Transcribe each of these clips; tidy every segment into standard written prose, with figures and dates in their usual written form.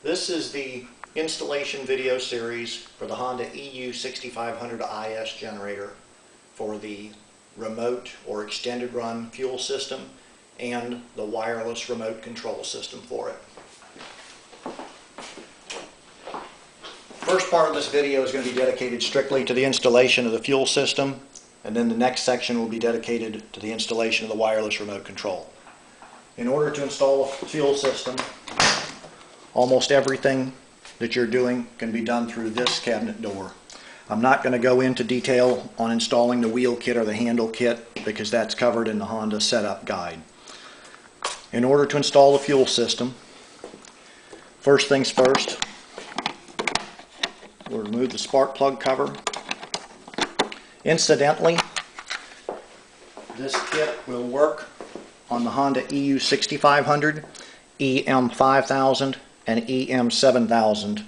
This is the installation video series for the Honda EU 6500 IS generator for the remote or extended run fuel system and the wireless remote control system for it. First part of this video is going to be dedicated strictly to the installation of the fuel system, and then the next section will be dedicated to the installation of the wireless remote control. In order to install a fuel system, almost everything that you're doing can be done through this cabinet door. I'm not going to go into detail on installing the wheel kit or the handle kit because that's covered in the Honda setup guide. In order to install the fuel system, first things first, we'll remove the spark plug cover. Incidentally, this kit will work on the Honda EU 6500, EM 5000, and EM 7000.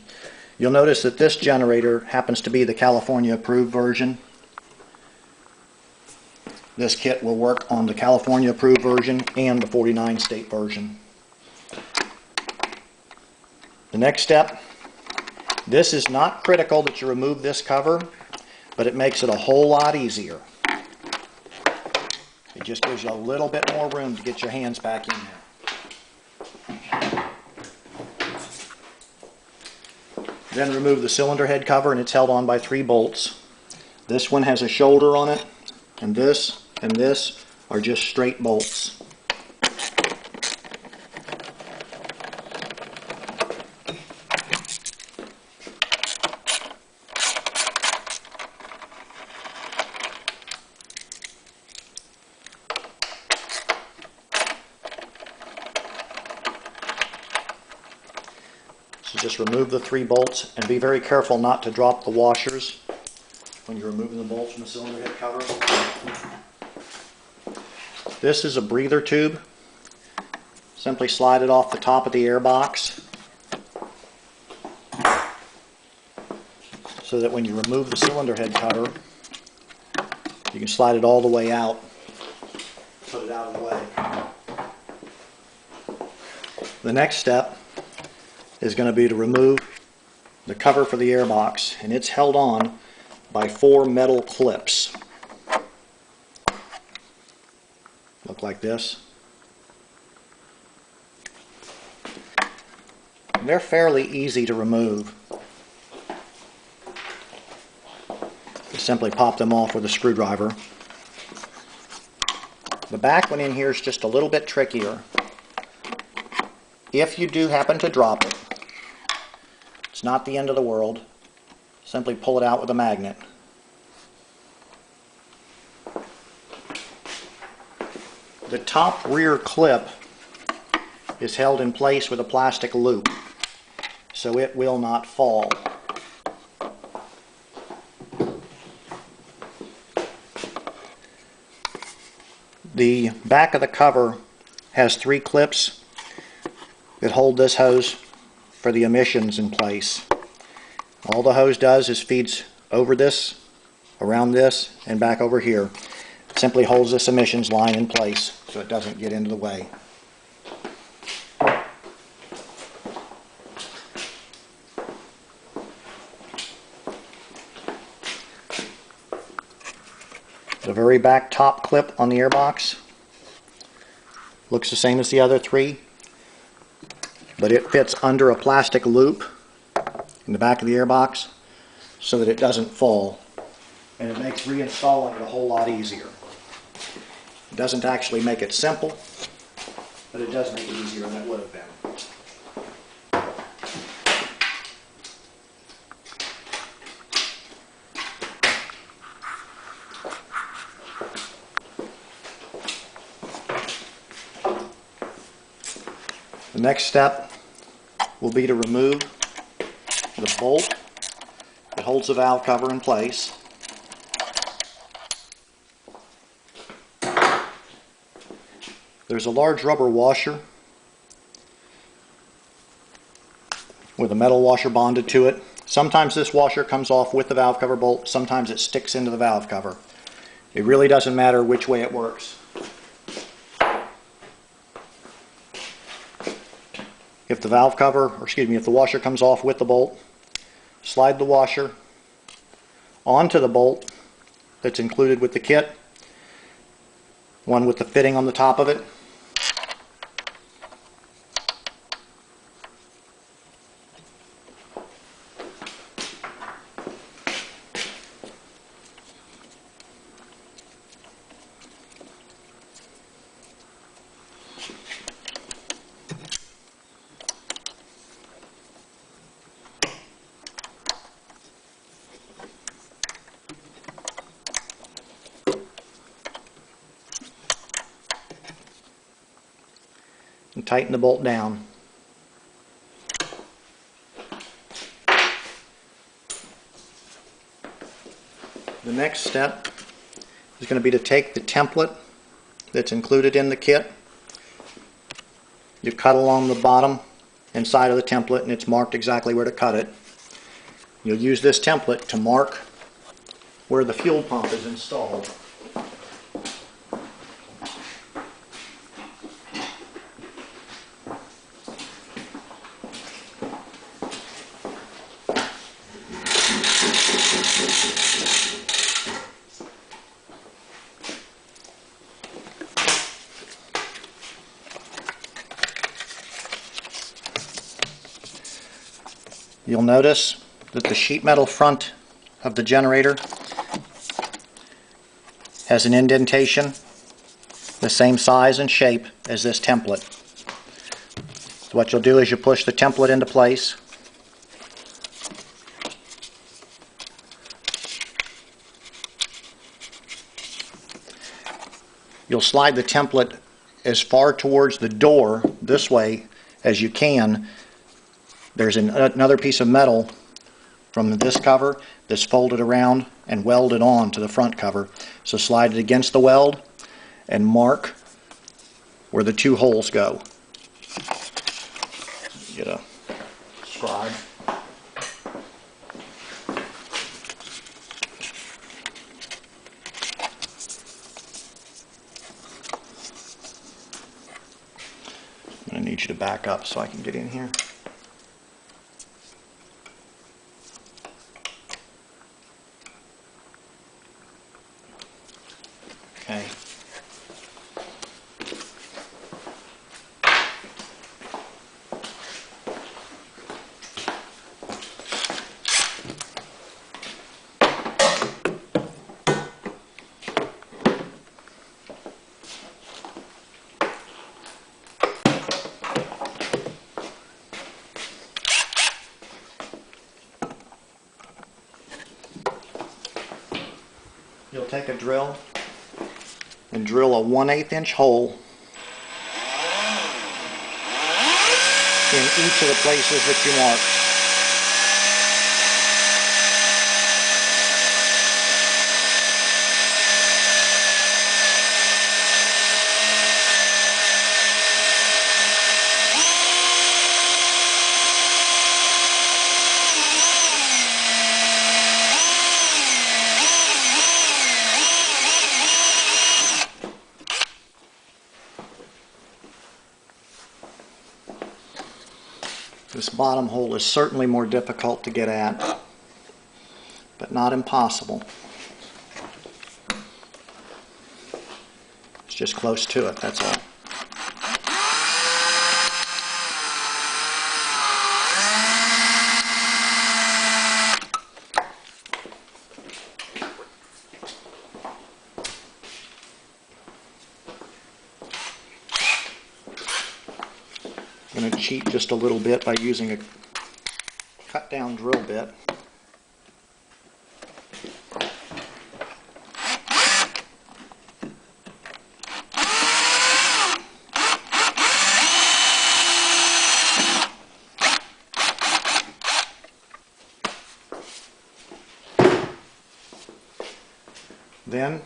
You'll notice that this generator happens to be the California approved version. This kit will work on the California approved version and the 49 state version. The next step, this is not critical that you remove this cover, but it makes it a whole lot easier. It just gives you a little bit more room to get your hands back in there. Then remove the cylinder head cover, and it's held on by 3 bolts. This one has a shoulder on it, and this are just straight bolts. So just remove the 3 bolts and be very careful not to drop the washers when you're removing the bolts from the cylinder head cover. This is a breather tube. Simply slide it off the top of the airbox so that when you remove the cylinder head cover, you can slide it all the way out, put it out of the way. The next step is going to be to remove the cover for the airbox, and it's held on by 4 metal clips. Look like this. And they're fairly easy to remove. You simply pop them off with a screwdriver. The back one in here is just a little bit trickier. If you do happen to drop it, it's not the end of the world. Simply pull it out with a magnet. The top rear clip is held in place with a plastic loop, so it will not fall. The back of the cover has 3 clips that hold this hose for the emissions in place. All the hose does is feeds over this, around this, and back over here. It simply holds this emissions line in place so it doesn't get into the way. The very back top clip on the airbox looks the same as the other 3, but it fits under a plastic loop in the back of the airbox so that it doesn't fall, and it makes reinstalling it a whole lot easier. It doesn't actually make it simple, but it does make it easier than it would have been. The next step will be to remove the bolt that holds the valve cover in place. There's a large rubber washer with a metal washer bonded to it. Sometimes this washer comes off with the valve cover bolt, sometimes it sticks into the valve cover. It really doesn't matter which way it works. if the valve cover, or excuse me, if the washer comes off with the bolt, slide the washer onto the bolt that's included with the kit, one with the fitting on the top of it. And tighten the bolt down. The next step is going to be to take the template that's included in the kit. You cut along the bottom and side of the template, and it's marked exactly where to cut it. You'll use this template to mark where the fuel pump is installed. You'll notice that the sheet metal front of the generator has an indentation the same size and shape as this template. So what you'll do is you push the template into place. You'll slide the template as far towards the door this way as you can. There's another piece of metal from this cover that's folded around and welded on to the front cover. So slide it against the weld and mark where the two holes go. Get a scribe. I'm going to need you to back up so I can get in here. Okay. You'll take a drill and drill a 1/8 inch hole in each of the places that you mark. This bottom hole is certainly more difficult to get at, but not impossible. It's just close to it, that's all. I'm going to cheat just a little bit by using a cut down drill bit. Then,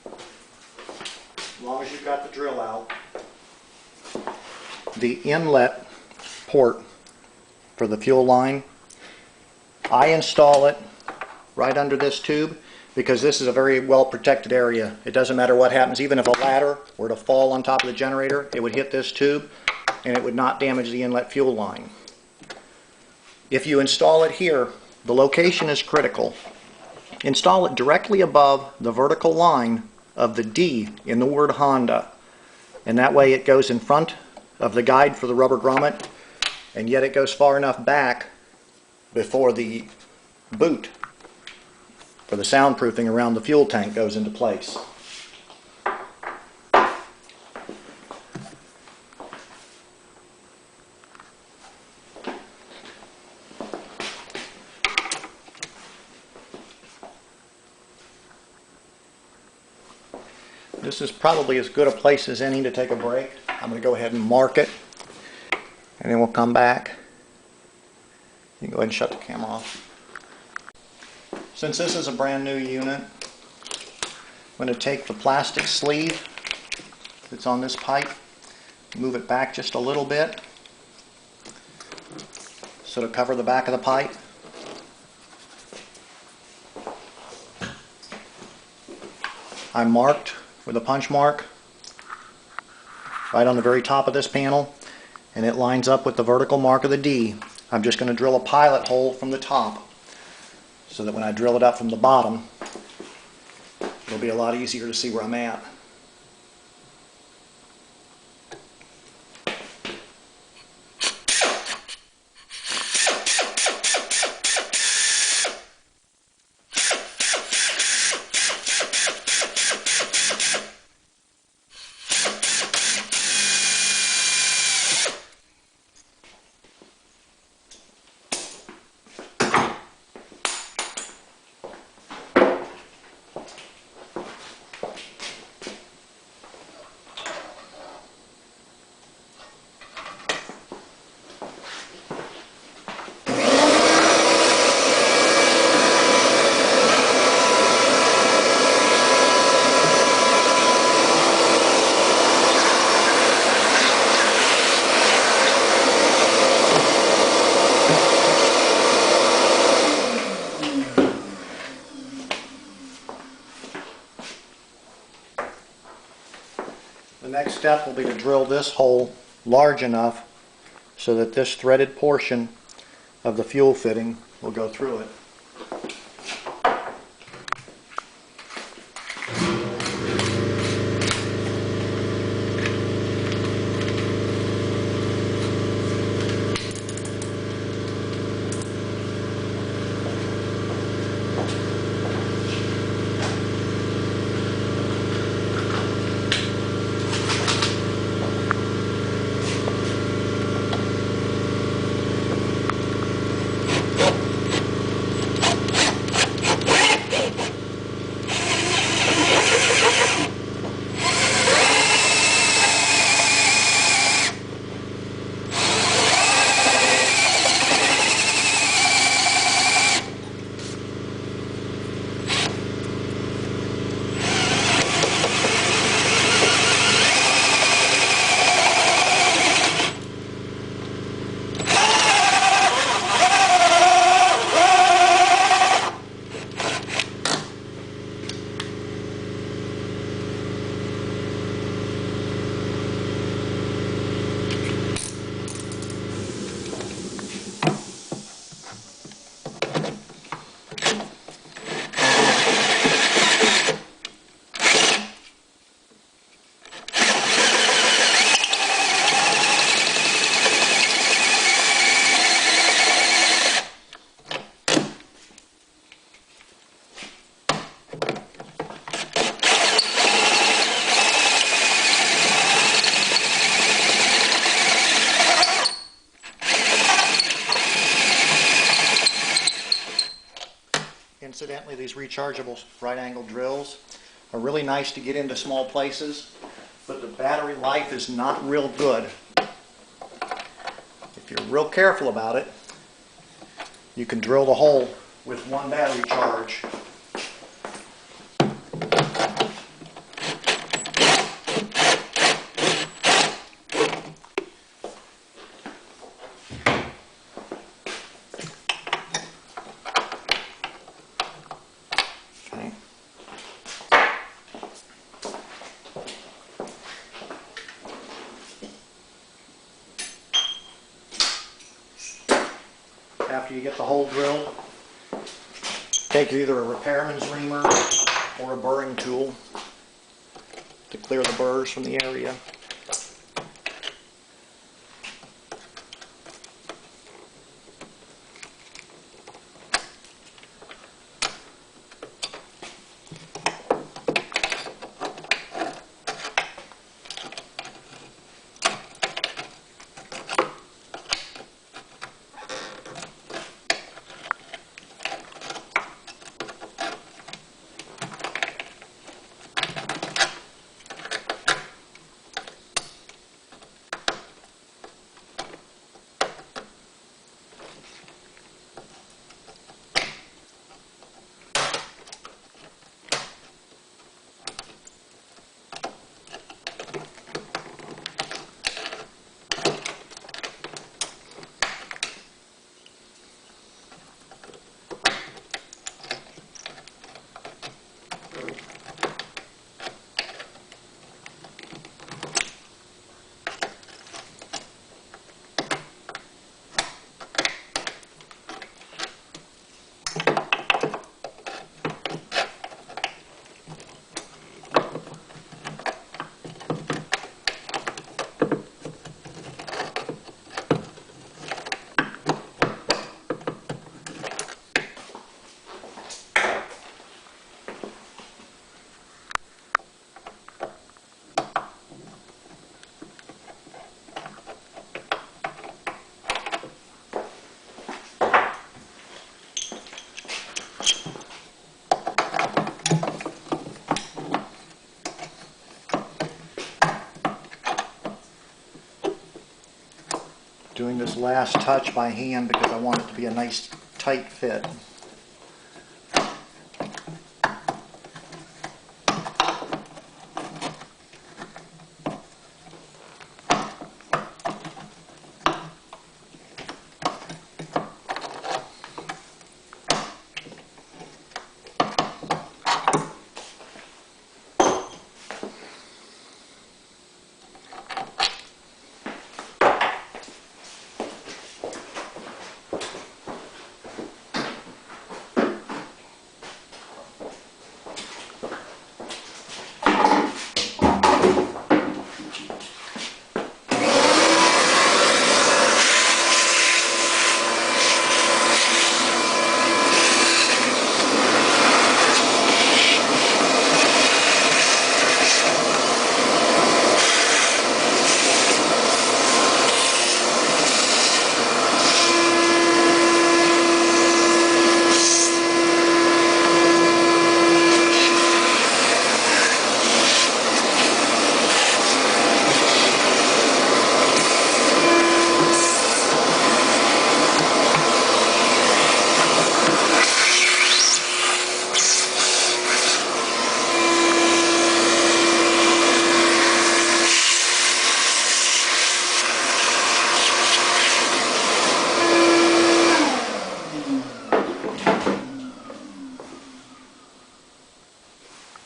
as long as you've got the drill out, the inlet port for the fuel line, I install it right under this tube because this is a very well protected area. It doesn't matter what happens, even if a ladder were to fall on top of the generator, it would hit this tube and it would not damage the inlet fuel line. If you install it here, the location is critical. Install it directly above the vertical line of the D in the word Honda, and that way it goes in front of the guide for the rubber grommet, and yet it goes far enough back before the boot for the soundproofing around the fuel tank goes into place. This is probably as good a place as any to take a break. I'm going to go ahead and mark it, and then we'll come back. You can go ahead and shut the camera off. Since this is a brand new unit, I'm going to take the plastic sleeve that's on this pipe, move it back just a little bit so to cover the back of the pipe. I marked with a punch mark right on the very top of this panel, and it lines up with the vertical mark of the D. I'm just going to drill a pilot hole from the top so that when I drill it up from the bottom, it'll be a lot easier to see where I'm at. The next step will be to drill this hole large enough so that this threaded portion of the fuel fitting will go through it. Incidentally, these rechargeable right-angle drills are really nice to get into small places, but the battery life is not real good. If you're real careful about it, you can drill the hole with one battery charge. after you get the hole drilled, take either a repairman's reamer or a burring tool to clear the burrs from the area. Doing this last touch by hand because I want it to be a nice tight fit.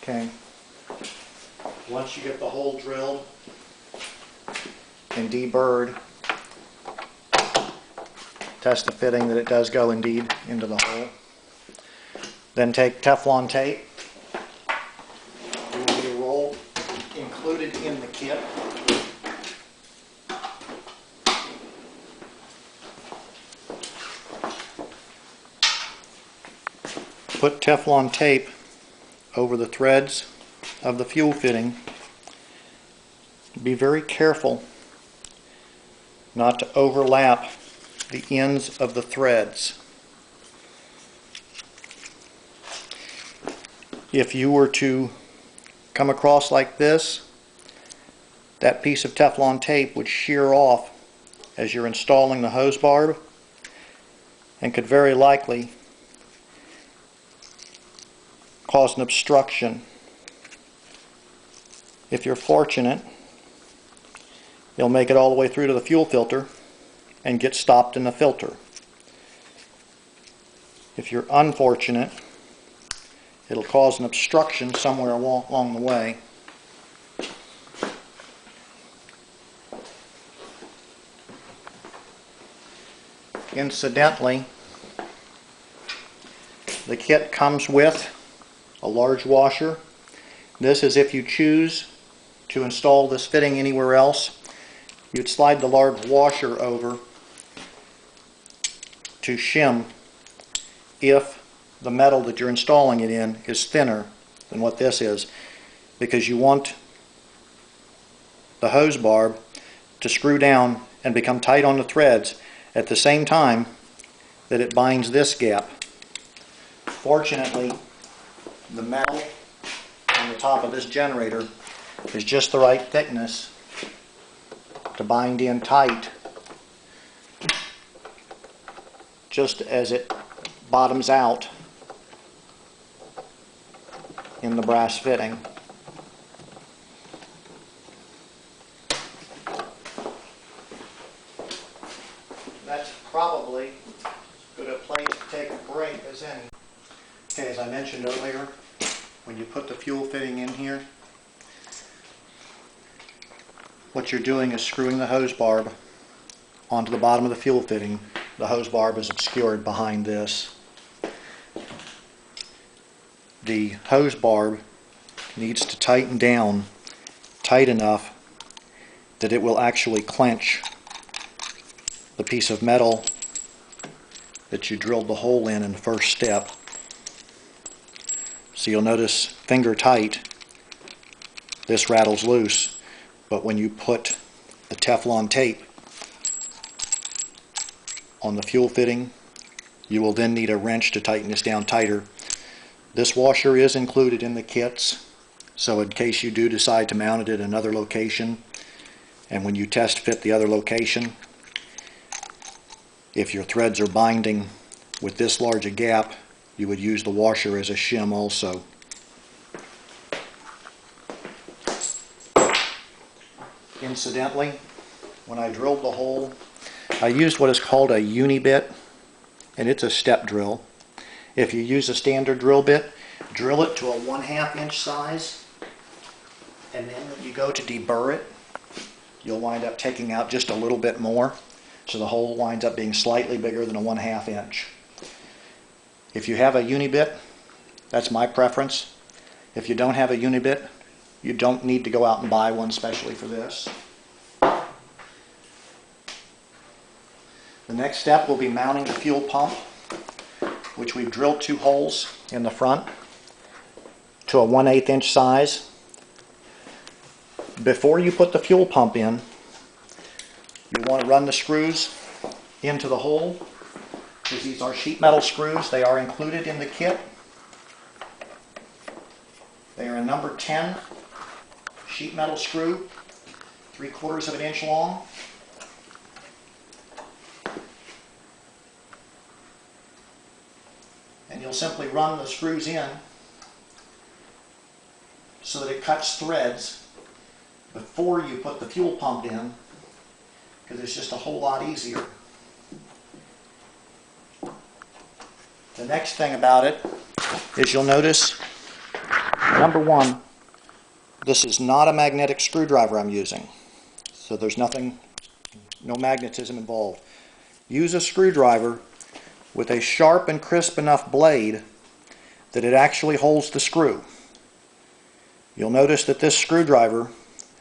Okay. Once you get the hole drilled and deburred, test the fitting that it does go indeed into the hole. Then take Teflon tape. There will be a roll included in the kit. Put Teflon tape over the threads of the fuel fitting. Be very careful not to overlap the ends of the threads. If you were to come across like this, that piece of Teflon tape would shear off as you're installing the hose barb and could very likely cause an obstruction. If you're fortunate, you'll make it all the way through to the fuel filter and get stopped in the filter. If you're unfortunate, it'll cause an obstruction somewhere along the way. Incidentally, The kit comes with a large washer. This is if you choose to install this fitting anywhere else. You'd slide the large washer over to shim if the metal that you're installing it in is thinner than what this is, because you want the hose barb to screw down and become tight on the threads at the same time that it binds this gap. Fortunately, the metal on the top of this generator is just the right thickness to bind in tight just as it bottoms out in the brass fitting. That's probably as good a place to take a break as any. Okay, as I mentioned earlier, when you put the fuel fitting in here, what you're doing is screwing the hose barb onto the bottom of the fuel fitting. The hose barb is obscured behind this. The hose barb needs to tighten down tight enough that it will actually clench the piece of metal that you drilled the hole in the first step. So you'll notice, finger tight, this rattles loose, but when you put the Teflon tape on the fuel fitting, you will then need a wrench to tighten this down tighter. This washer is included in the kits, so in case you do decide to mount it at another location, and when you test fit the other location, if your threads are binding with this large a gap, you would use the washer as a shim also. Incidentally, when I drilled the hole, I used what is called a uni-bit, and it's a step drill. If you use a standard drill bit, drill it to a 1/2 inch size, and then when you go to deburr it, you'll wind up taking out just a little bit more, so the hole winds up being slightly bigger than a 1/2 inch. If you have a uni-bit, that's my preference. If you don't have a uni-bit, you don't need to go out and buy one specially for this. The next step will be mounting the fuel pump, which we've drilled 2 holes in the front to a 1/8 inch size. Before you put the fuel pump in, you want to run the screws into the hole, because these are sheet metal screws. They are included in the kit. They are a number 10 sheet metal screw, 3/4 of an inch long. And you'll simply run the screws in so that it cuts threads before you put the fuel pump in, because it's just a whole lot easier. The next thing about it is you'll notice, number 1, this is not a magnetic screwdriver I'm using, so there's no magnetism involved. Use a screwdriver with a sharp and crisp enough blade that it actually holds the screw. You'll notice that this screwdriver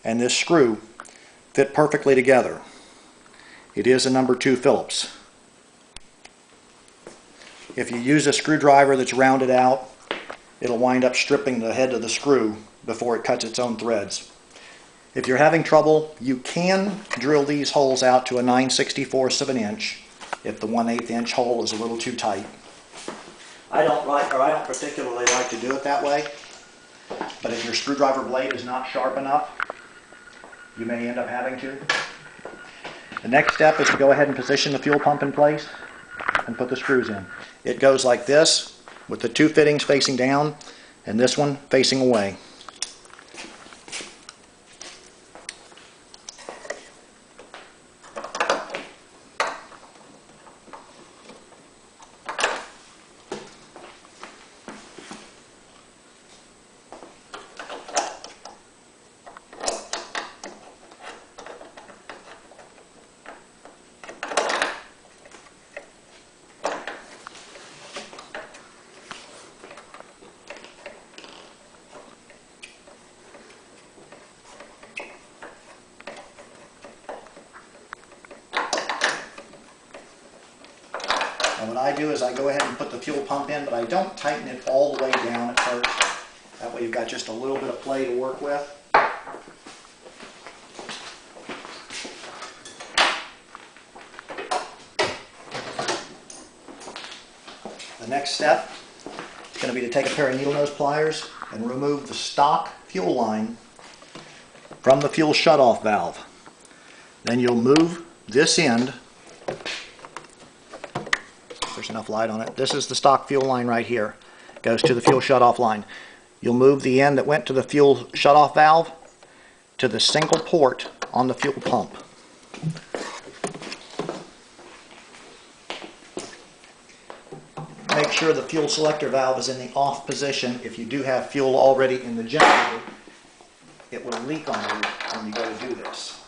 and this screw fit perfectly together. It is a number 2 Phillips. If you use a screwdriver that's rounded out, it'll wind up stripping the head of the screw before it cuts its own threads. If you're having trouble, you can drill these holes out to a 9/64 of an inch if the 1/8 inch hole is a little too tight. I don't particularly like to do it that way, but if your screwdriver blade is not sharp enough, you may end up having to. The next step is to go ahead and position the fuel pump in place and put the screws in. It goes like this, with the 2 fittings facing down and this one facing away. And what I do is I go ahead and put the fuel pump in, but I don't tighten it all the way down at first. That way you've got just a little bit of play to work with. The next step is going to be to take a pair of needle nose pliers and remove the stock fuel line from the fuel shutoff valve. Then you'll move this end. There's enough light on it. This is the stock fuel line right here. It goes to the fuel shutoff line. You'll move the end that went to the fuel shutoff valve to the single port on the fuel pump. Make sure the fuel selector valve is in the off position. If you do have fuel already in the generator, it will leak on you when you go to do this.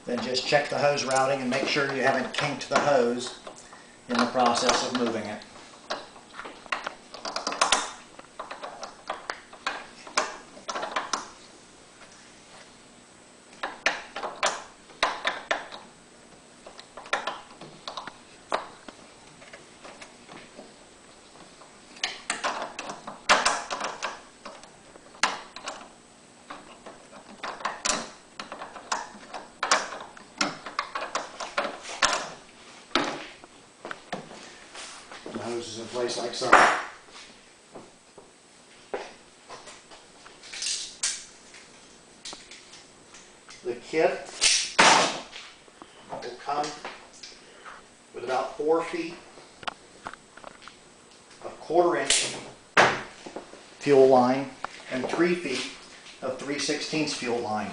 Then just check the hose routing and make sure you haven't kinked the hose in the process of moving it. The hose is in place like so. The kit will come with about 4 feet of 1/4 inch fuel line and 3 feet of 3/16 fuel line.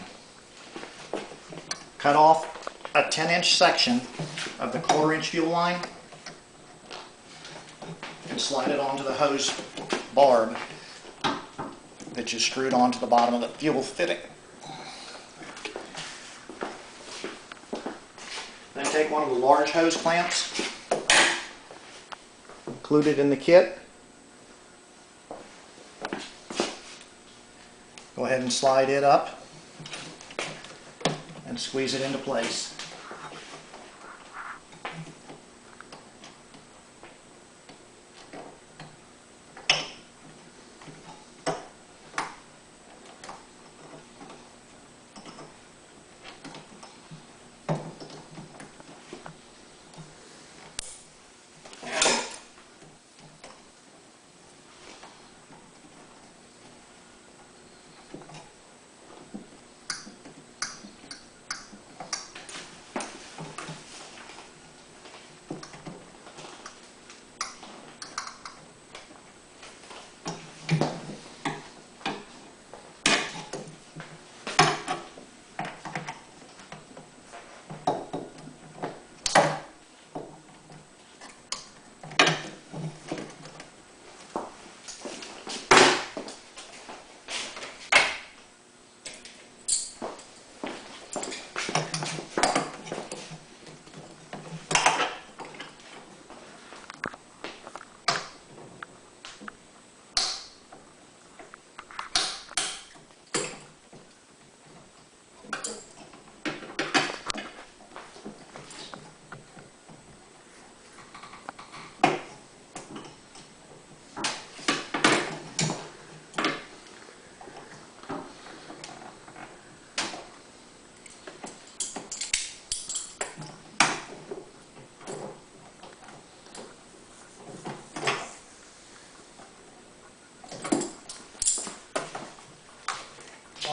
Cut off a 10-inch section of the 1/4 inch fuel line and slide it onto the hose barb that you screwed onto the bottom of the fuel fitting. Then take one of the large hose clamps included in the kit. Go ahead and slide it up and squeeze it into place.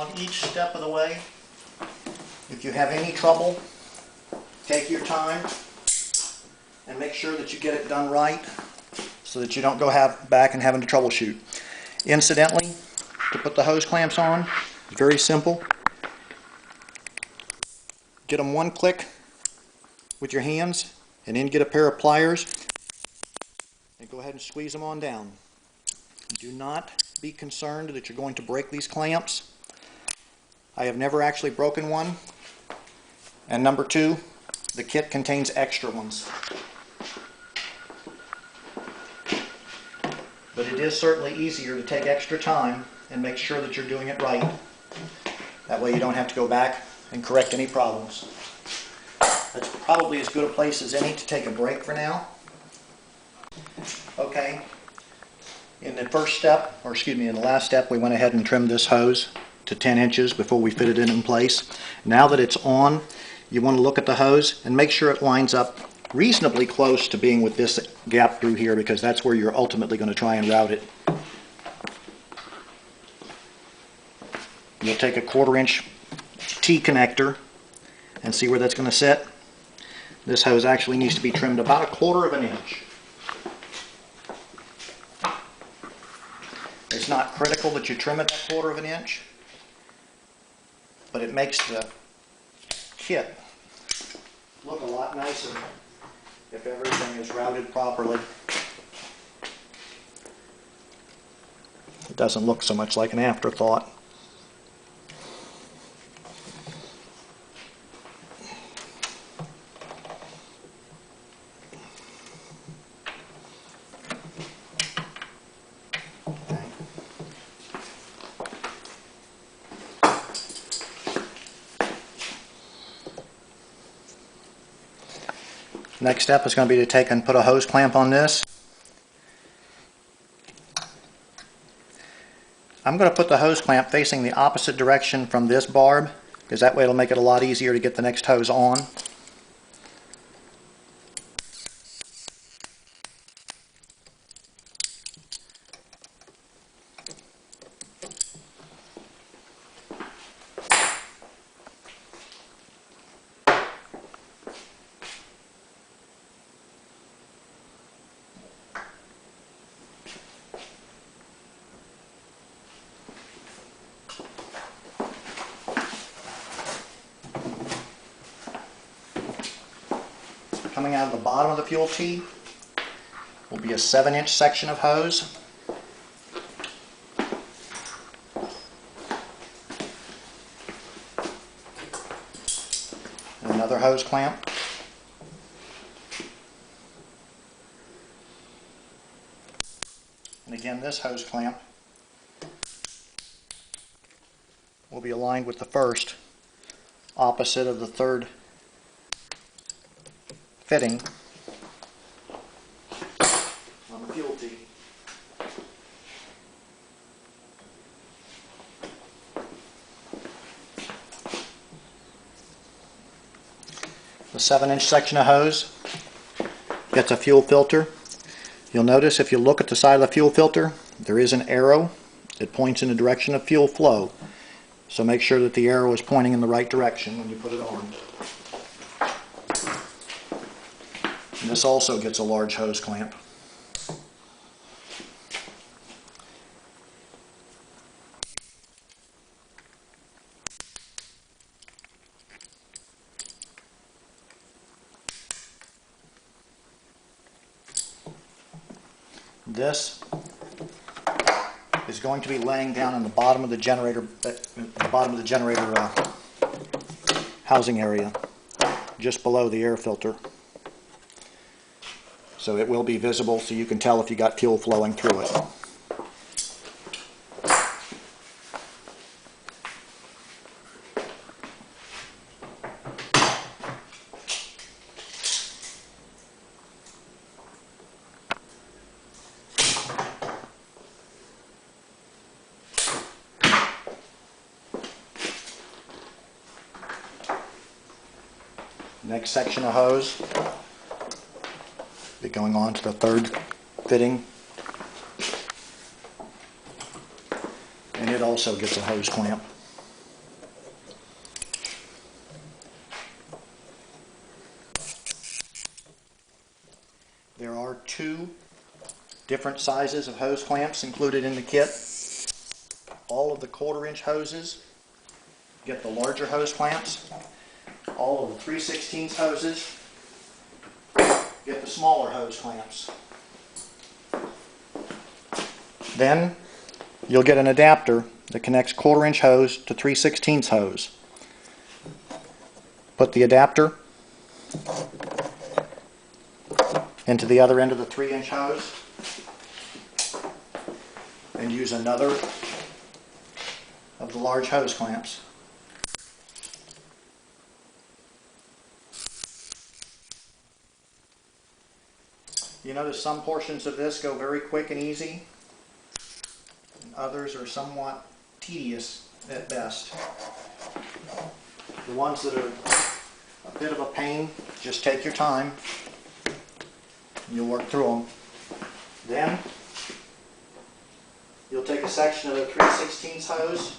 along each step of the way. If you have any trouble, take your time and make sure that you get it done right so that you don't go back and having to troubleshoot. Incidentally, to put the hose clamps on, it's very simple. Get them one click with your hands and then get a pair of pliers and go ahead and squeeze them on down. Do not be concerned that you're going to break these clamps. I have never actually broken one. And number two, the kit contains extra ones. But it is certainly easier to take extra time and make sure that you're doing it right. That way you don't have to go back and correct any problems. That's probably as good a place as any to take a break for now. Okay, in the first step, or excuse me, in the last step, we went ahead and trimmed this hose to 10 inches before we fitted it in place. Now that it's on, you want to look at the hose and make sure it lines up reasonably close to being with this gap through here, because that's where you're ultimately going to try and route it. You'll take a 1/4 inch T connector and see where that's going to sit. This hose actually needs to be trimmed about 1/4 inch. It's not critical that you trim it that 1/4 inch, but it makes the kit look a lot nicer if everything is routed properly. It doesn't look so much like an afterthought. Next step is going to be to take and put a hose clamp on this. I'm going to put the hose clamp facing the opposite direction from this barb, because that way it'll make it a lot easier to get the next hose on. Coming out of the bottom of the fuel tee will be a 7-inch section of hose. And another hose clamp. And again, this hose clamp will be aligned with the first, opposite of the third fitting on the fuel tee. The 7-inch section of hose gets a fuel filter. You'll notice if you look at the side of the fuel filter, there is an arrow. It points in the direction of fuel flow. So make sure that the arrow is pointing in the right direction when you put it on. And this also gets a large hose clamp. This is going to be laying down on the bottom of the generator, housing area, just below the air filter. So it will be visible so you can tell if you got fuel flowing through it. Next section of hose be going on to the third fitting, and it also gets a hose clamp. 2 different sizes of hose clamps included in the kit. All of the 1/4-inch hoses get the larger hose clamps. All of the 3/16 hoses get the smaller hose clamps. Then you'll get an adapter that connects 1/4-inch hose to 3/16 hose. Put the adapter into the other end of the 3-inch hose and use another of the large hose clamps. You notice some portions of this go very quick and easy, and others are somewhat tedious at best. The ones that are a bit of a pain, just take your time. You'll work through them. Then you'll take a section of the 3/16 hose,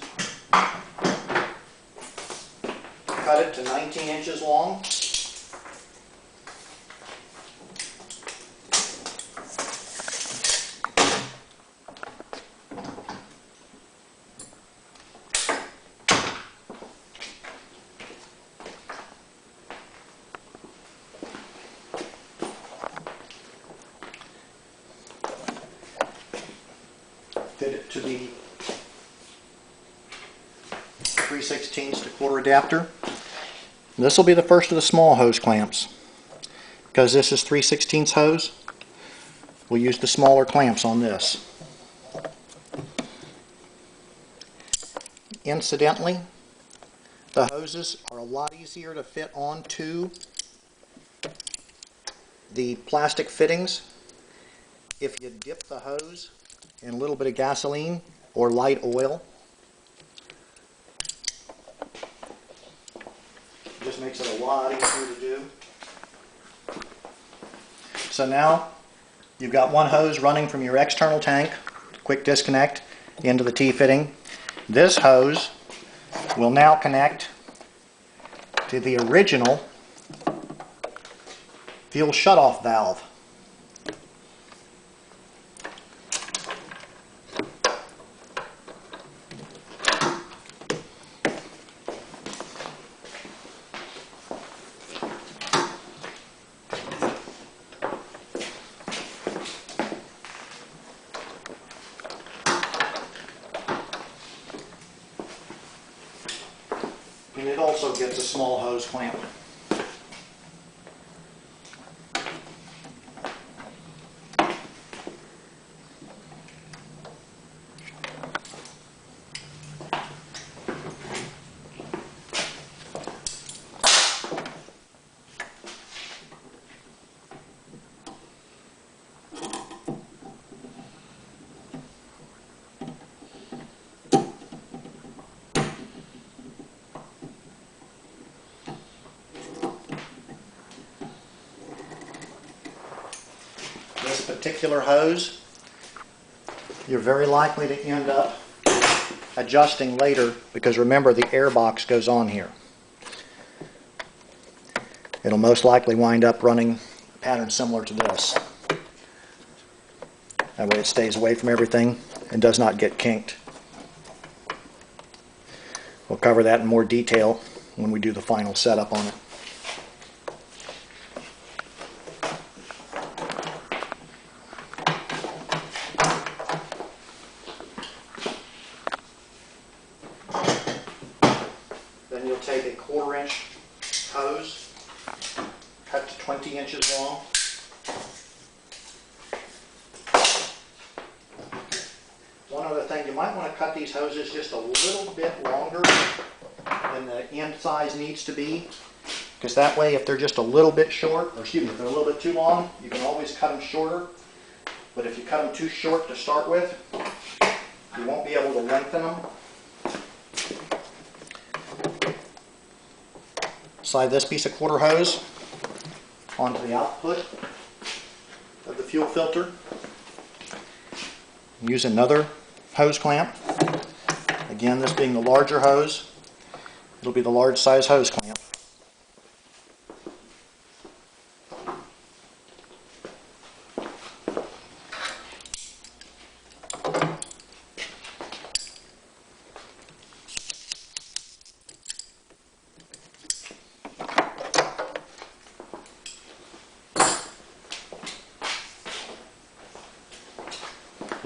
cut it to 19 inches long, fit it to the 3/16 to 1/4 adapter. This will be the first of the small hose clamps. Because this is 3/16 hose, we'll use the smaller clamps on this. Incidentally, the hoses are a lot easier to fit onto the plastic fittings if you dip the hose in a little bit of gasoline or light oil. It just makes it a lot easier to do. So now you've got one hose running from your external tank, quick disconnect, into the T-fitting. This hose will now connect to the original fuel shutoff valve. And it also gets a small hose clamp. This particular hose, you're very likely to end up adjusting later, because remember, the airbox goes on here. It'll most likely wind up running a pattern similar to this. That way it stays away from everything and does not get kinked. We'll cover that in more detail when we do the final setup on it. Then you'll take a 1/4-inch hose, cut to 20 inches long. One other thing, you might want to cut these hoses just a little bit longer than the end size needs to be, because that way if they're just a little bit short, or excuse me, if they're a little bit too long, you can always cut them shorter. But if you cut them too short to start with, you won't be able to lengthen them. Slide this piece of 1/4 hose onto the output of the fuel filter. Use another hose clamp. Again, this being the larger hose, it'll be the large size hose clamp.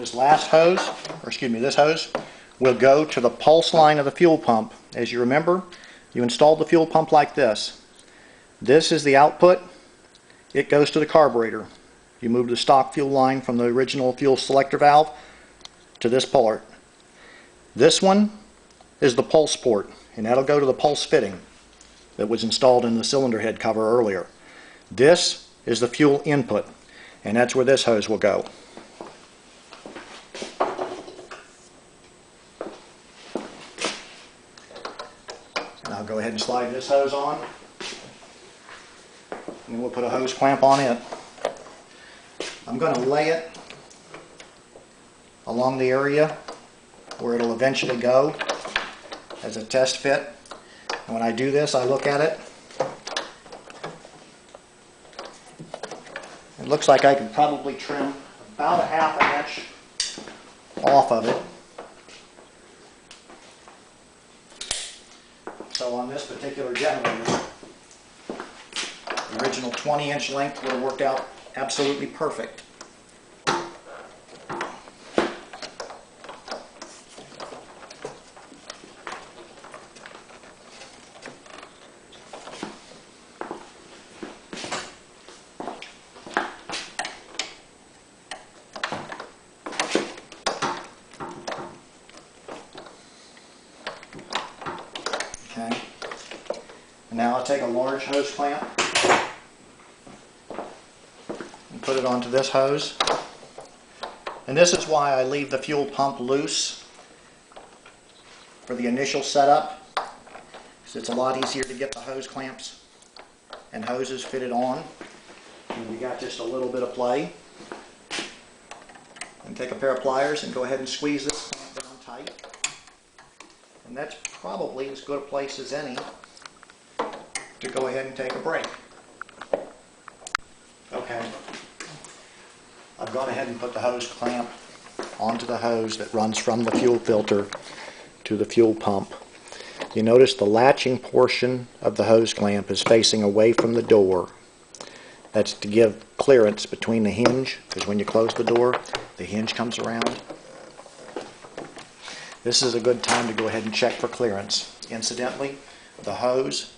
This last hose, or excuse me, this hose, will go to the pulse line of the fuel pump. As you remember, you installed the fuel pump like this. This is the output. It goes to the carburetor. You move the stock fuel line from the original fuel selector valve to this port. This one is the pulse port, and that'll go to the pulse fitting that was installed in the cylinder head cover earlier. This is the fuel input, and that's where this hose will go. I'll go ahead and slide this hose on, and then we'll put a hose clamp on it. I'm going to lay it along the area where it'll eventually go as a test fit. And when I do this, I look at it. It looks like I can probably trim about a ½ inch off of it. So on this particular generator, the original 20-inch length would have worked out absolutely perfect. Okay. And now I'll take a large hose clamp and put it onto this hose. And this is why I leave the fuel pump loose for the initial setup, because it's a lot easier to get the hose clamps and hoses fitted on when we got just a little bit of play. And take a pair of pliers and go ahead and squeeze this clamp down tight. And that's probably as good a place as any to go ahead and take a break. Okay, I've gone ahead and put the hose clamp onto the hose that runs from the fuel filter to the fuel pump. You notice the latching portion of the hose clamp is facing away from the door. That's to give clearance between the hinge, because when you close the door, the hinge comes around. This is a good time to go ahead and check for clearance. Incidentally, the hose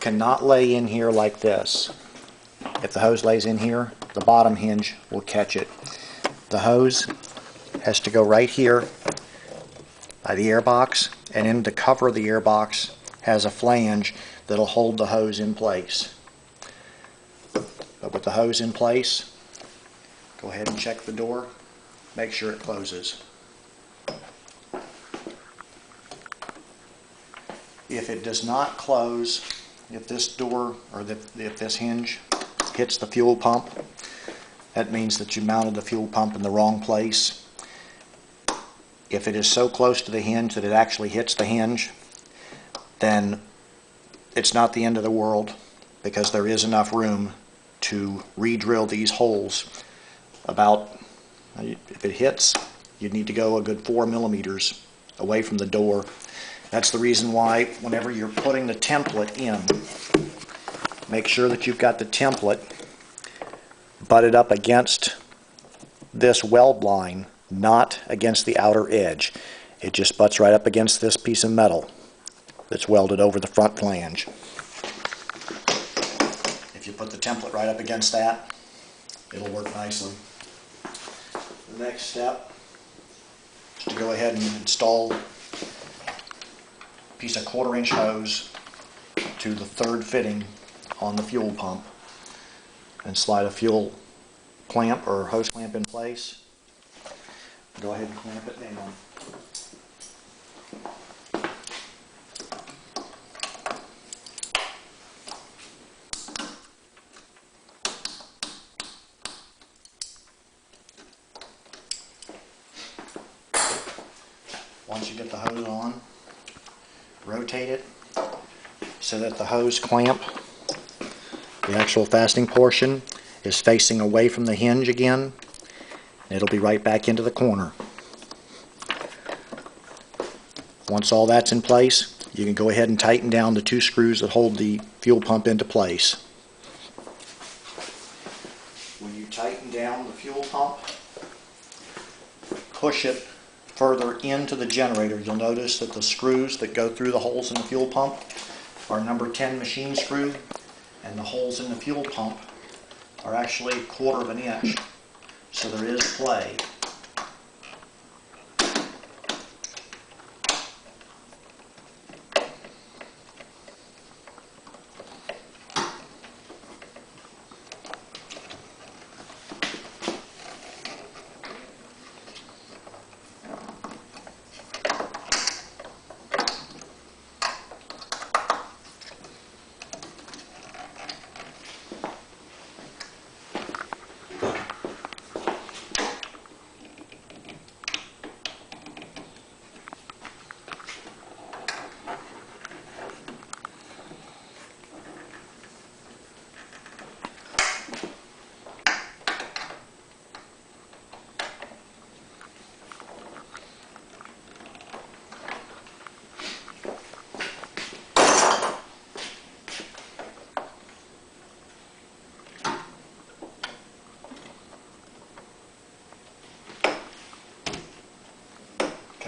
cannot lay in here like this. If the hose lays in here, the bottom hinge will catch it. The hose has to go right here by the airbox, and in the cover of the airbox has a flange that'll hold the hose in place. But with the hose in place, go ahead and check the door, make sure it closes. If it does not close, if this door or if this hinge hits the fuel pump, that means that you mounted the fuel pump in the wrong place. If it is so close to the hinge that it actually hits the hinge, then it's not the end of the world, because there is enough room to re-drill these holes. About, if it hits, you'd need to go a good 4 millimeters away from the door. That's the reason why whenever you're putting the template in, make sure that you've got the template butted up against this weld line, not against the outer edge. It just butts right up against this piece of metal that's welded over the front flange. If you put the template right up against that, it'll work nicely. The next step is to go ahead and install a piece of 1/4-inch hose to the third fitting on the fuel pump, and slide a fuel clamp or hose clamp in place. Go ahead and clamp it down. Once you get the hose on, rotate it so that the hose clamp, the actual fastening portion, is facing away from the hinge again. It'll be right back into the corner. Once all that's in place, you can go ahead and tighten down the 2 screws that hold the fuel pump into place. When you tighten down the fuel pump, push it further into the generator, you'll notice that the screws that go through the holes in the fuel pump are number 10 machine screw, and the holes in the fuel pump are actually 1/4 of an inch, so there is play.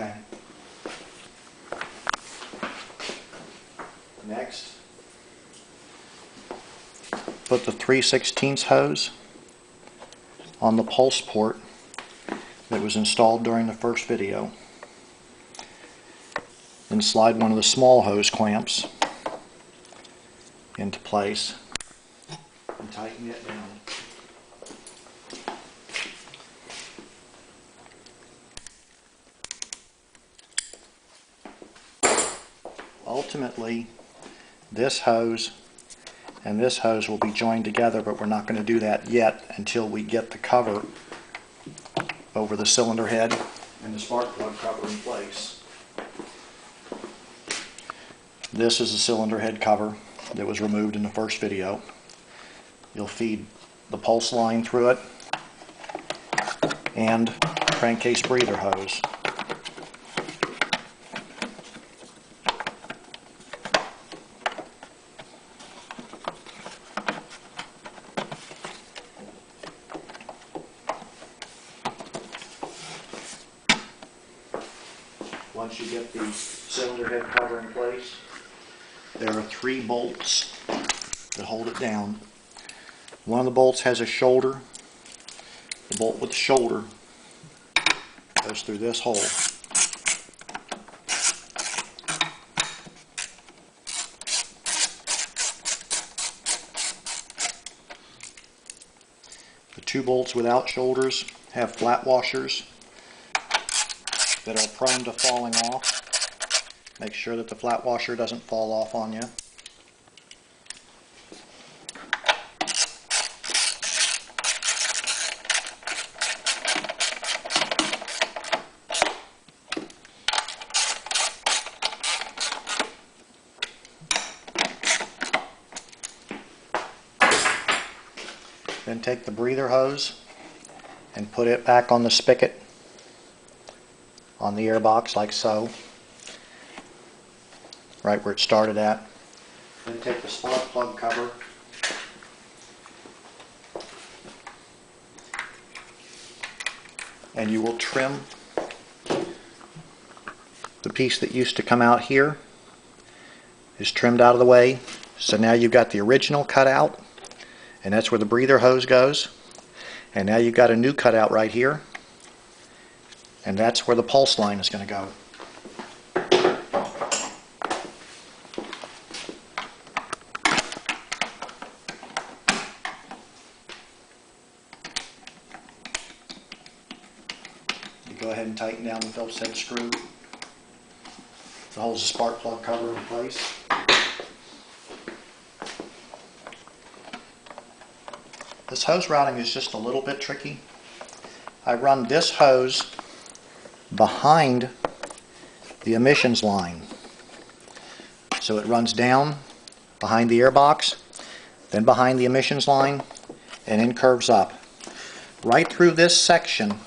Okay. Next, put the 3/16 hose on the pulse port that was installed during the first video. Then slide one of the small hose clamps into place and tighten it down. Ultimately, this hose and this hose will be joined together, but we're not going to do that yet until we get the cover over the cylinder head and the spark plug cover in place. This is the cylinder head cover that was removed in the first video. You'll feed the pulse line through it and crankcase breather hose. Once you get the cylinder head cover in place, there are 3 bolts that hold it down. One of the bolts has a shoulder. The bolt with the shoulder goes through this hole. The 2 bolts without shoulders have flat washers that are prone to falling off. Make sure that the flat washer doesn't fall off on you. Then take the breather hose and put it back on the spigot on the airbox like so, right where it started at. Then take the spark plug cover and you will trim the piece that used to come out here. Is trimmed out of the way, so now you've got the original cutout, and that's where the breather hose goes, and now you've got a new cutout right here, and that's where the pulse line is going to go. You go ahead and tighten down the Phillips head screw that holds the spark plug cover in place. This hose routing is just a little bit tricky. I run this hose behind the emissions line. So it runs down behind the airbox, then behind the emissions line, and then curves up. Right through this section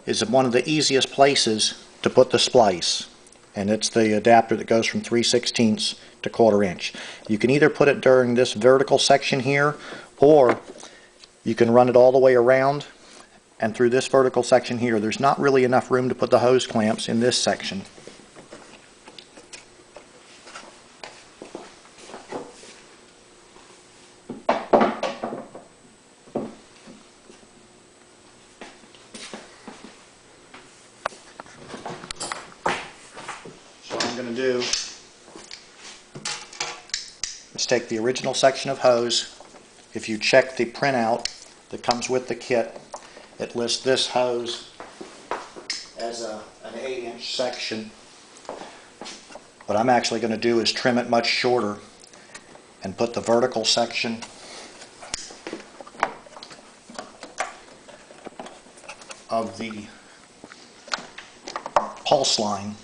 is one of the easiest places to put the splice, and it's the adapter that goes from 3/16 to 1/4 inch. You can either put it during this vertical section here, or you can run it all the way around and through this vertical section here. There's not really enough room to put the hose clamps in this section. So what I'm going to do is take the original section of hose. If you check the printout that comes with the kit, it lists this hose as an 8-inch section. What I'm actually going to do is trim it much shorter and put the vertical section of the pulse line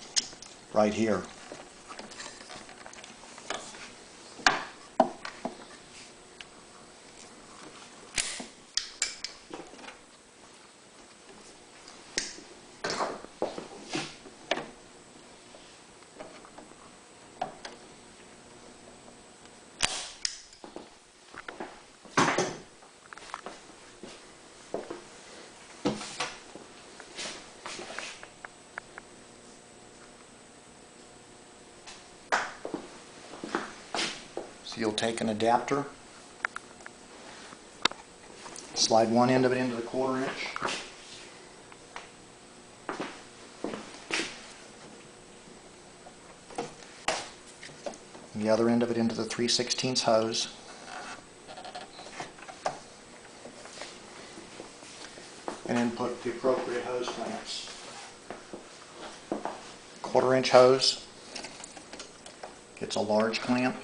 right here. So you'll take an adapter, slide one end of it into the 1/4 inch, and the other end of it into the 3/16 hose, and then put the appropriate hose clamps. 1/4 inch hose gets a large clamp.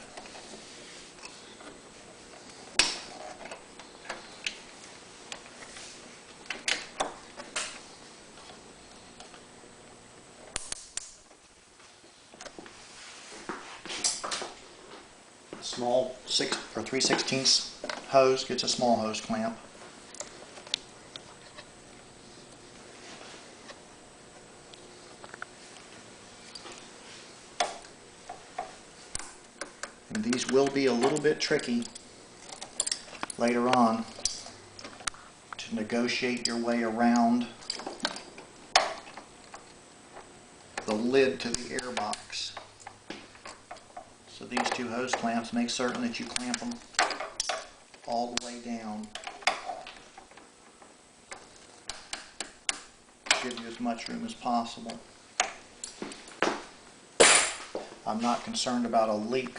Small 3/16 hose gets a small hose clamp. And these will be a little bit tricky later on to negotiate your way around the lid to the airbox. So these two hose clamps, make certain that you clamp them all the way down. Give you as much room as possible. I'm not concerned about a leak,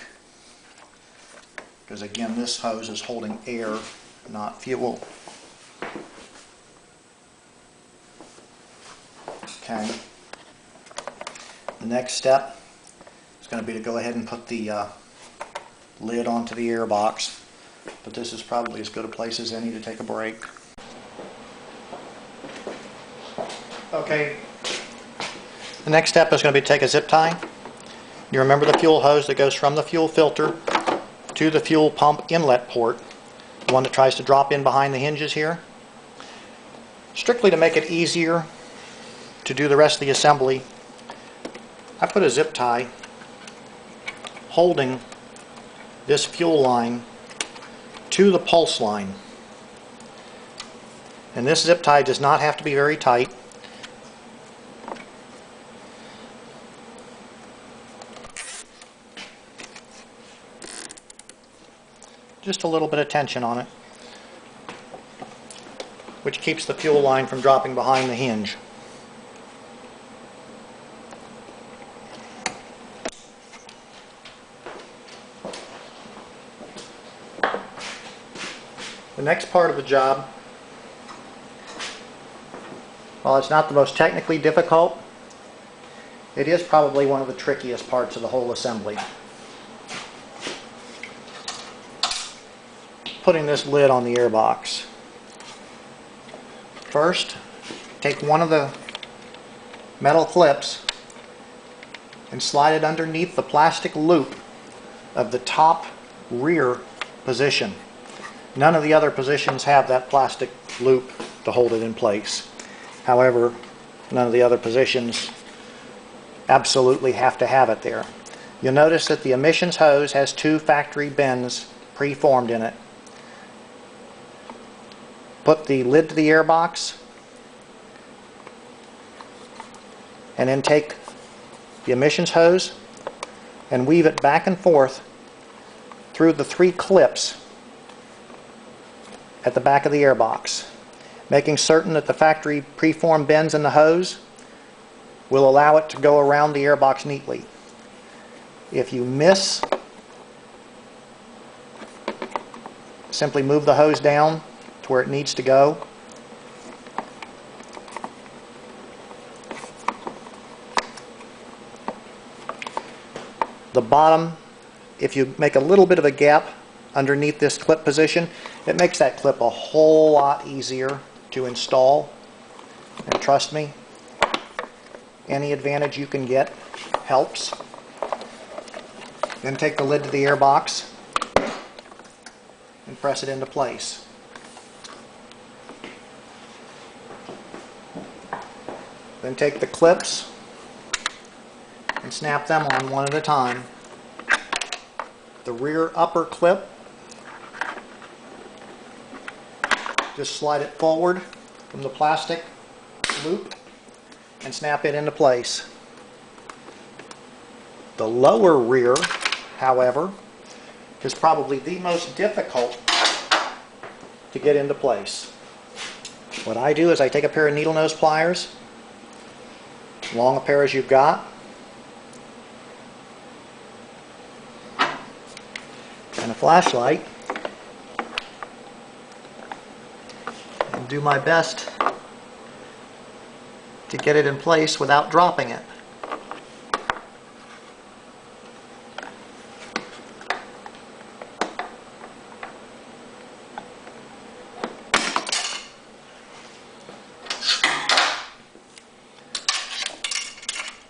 because again, this hose is holding air, not fuel. Okay. The next step is going to be to go ahead and put the lid onto the airbox, but this is probably as good a place as any to take a break. Okay, the next step is going to be to take a zip tie. You remember the fuel hose that goes from the fuel filter to the fuel pump inlet port, the one that tries to drop in behind the hinges here. Strictly to make it easier to do the rest of the assembly, I put a zip tie holding this fuel line to the pulse line. And this zip tie does not have to be very tight. Just a little bit of tension on it, which keeps the fuel line from dropping behind the hinge. The next part of the job, while it's not the most technically difficult, it is probably one of the trickiest parts of the whole assembly. Putting this lid on the airbox. First, take one of the metal clips and slide it underneath the plastic loop of the top rear position. None of the other positions have that plastic loop to hold it in place. However, none of the other positions absolutely have to have it there. You'll notice that the emissions hose has 2 factory bends pre-formed in it. Put the lid to the airbox and then take the emissions hose and weave it back and forth through the 3 clips at the back of the airbox, making certain that the factory preformed bends in the hose will allow it to go around the airbox neatly. If you miss, simply move the hose down to where it needs to go. The bottom, if you make a little bit of a gap underneath this clip position, it makes that clip a whole lot easier to install. And trust me, any advantage you can get helps. Then take the lid to the airbox and press it into place. Then take the clips and snap them on one at a time. The rear upper clip, just slide it forward from the plastic loop and snap it into place. The lower rear, however, is probably the most difficult to get into place. What I do is I take a pair of needle nose pliers, long a pair as you've got, and a flashlight, and do my best to get it in place without dropping it.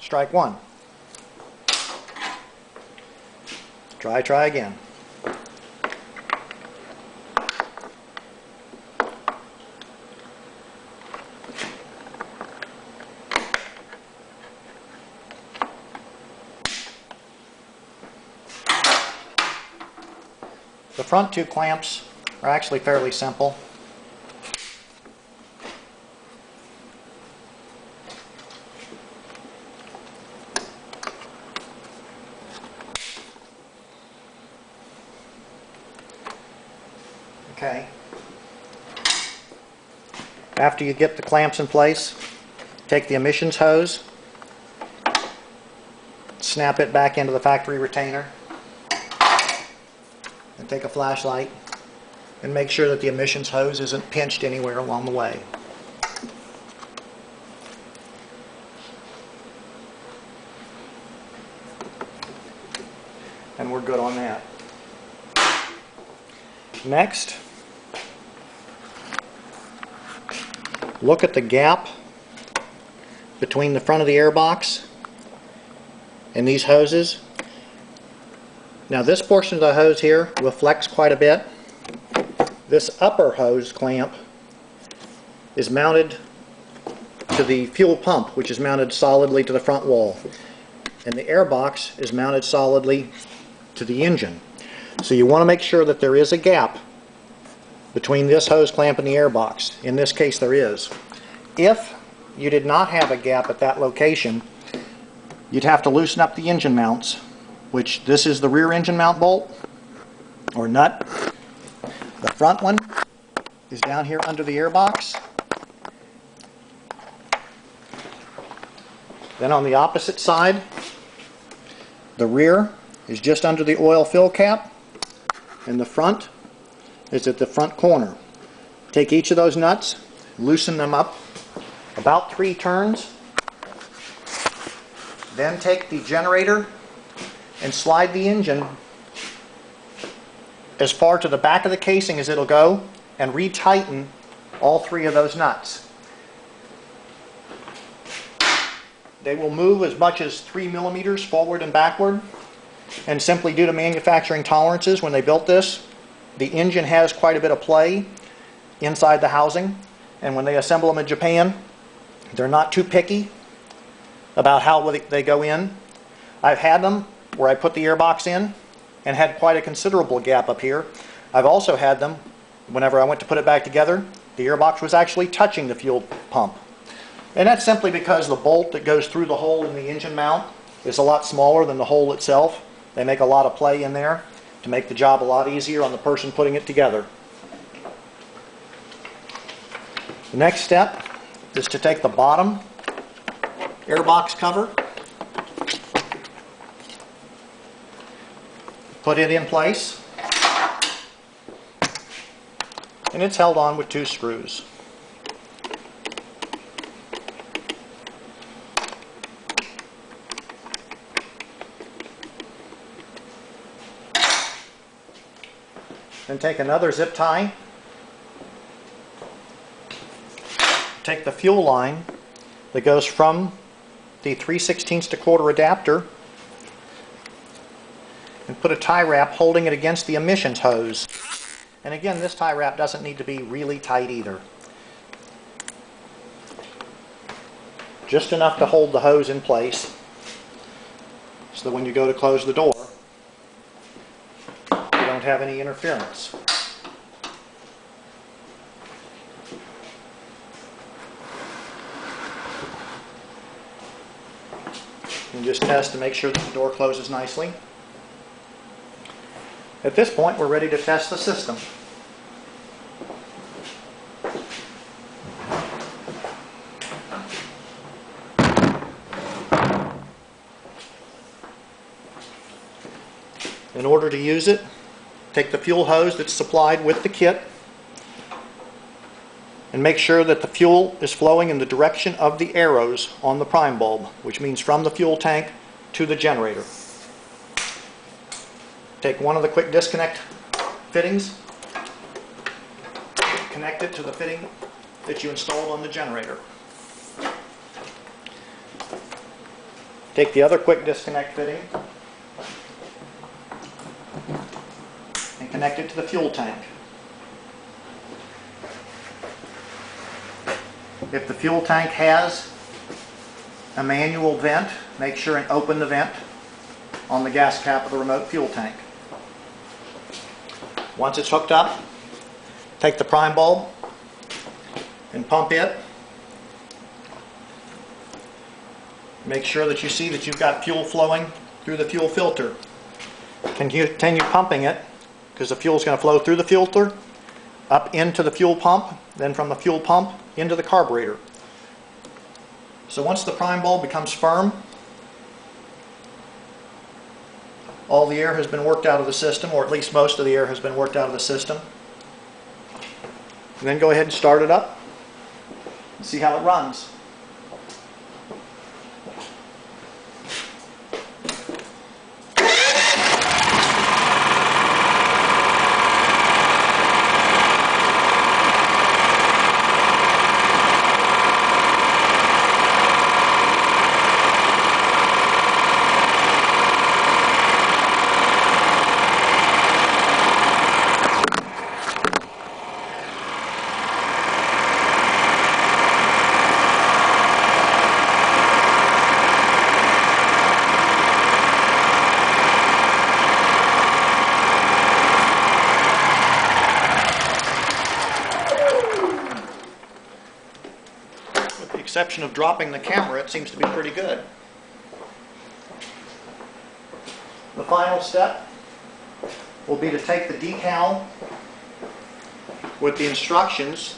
Strike one. Try again. The front 2 clamps are actually fairly simple. Okay. After you get the clamps in place, take the emissions hose, snap it back into the factory retainer, and take a flashlight and make sure that the emissions hose isn't pinched anywhere along the way. And we're good on that. Next, look at the gap between the front of the airbox and these hoses. Now this portion of the hose here will flex quite a bit. This upper hose clamp is mounted to the fuel pump, which is mounted solidly to the front wall. And the airbox is mounted solidly to the engine. So you want to make sure that there is a gap between this hose clamp and the airbox. In this case there is. If you did not have a gap at that location, you'd have to loosen up the engine mounts, which this is the rear engine mount bolt or nut. The front one is down here under the airbox. Then on the opposite side, the rear is just under the oil fill cap, and the front is at the front corner. Take each of those nuts, loosen them up about 3 turns, then take the generator and slide the engine as far to the back of the casing as it'll go and retighten all 3 of those nuts. They will move as much as 3 millimeters forward and backward, and simply due to manufacturing tolerances, when they built this, the engine has quite a bit of play inside the housing, and when they assemble them in Japan, they're not too picky about how they go in. I've had them where I put the airbox in and had quite a considerable gap up here. I've also had them whenever I went to put it back together, the airbox was actually touching the fuel pump. And that's simply because the bolt that goes through the hole in the engine mount is a lot smaller than the hole itself. They make a lot of play in there to make the job a lot easier on the person putting it together. The next step is to take the bottom airbox cover, put it in place, and it's held on with 2 screws. Then take another zip tie, take the fuel line that goes from the 3/16 to quarter adapter and put a tie wrap holding it against the emissions hose. And again, this tie wrap doesn't need to be really tight either. Just enough to hold the hose in place so that when you go to close the door, you don't have any interference. And just test to make sure that the door closes nicely. At this point, we're ready to test the system. In order to use it, take the fuel hose that's supplied with the kit and make sure that the fuel is flowing in the direction of the arrows on the prime bulb, which means from the fuel tank to the generator. Take one of the quick disconnect fittings, connect it to the fitting that you installed on the generator. Take the other quick disconnect fitting and connect it to the fuel tank. If the fuel tank has a manual vent, make sure and open the vent on the gas cap of the remote fuel tank. Once it's hooked up, take the prime bulb and pump it. Make sure that you see that you've got fuel flowing through the fuel filter. Continue pumping it because the fuel is going to flow through the filter, up into the fuel pump, then from the fuel pump into the carburetor. So once the prime bulb becomes firm, all the air has been worked out of the system, or at least most of the air has been worked out of the system. And then go ahead and start it up and see how it runs. Exception of dropping the camera, it seems to be pretty good. The final step will be to take the decal with the instructions,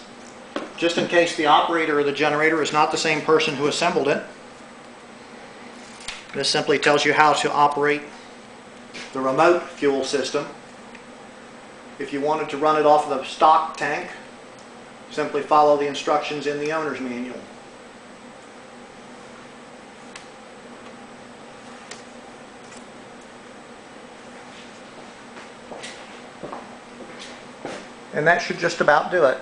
just in case the operator of the generator is not the same person who assembled it. This simply tells you how to operate the remote fuel system. If you wanted to run it off the stock tank, simply follow the instructions in the owner's manual. And that should just about do it.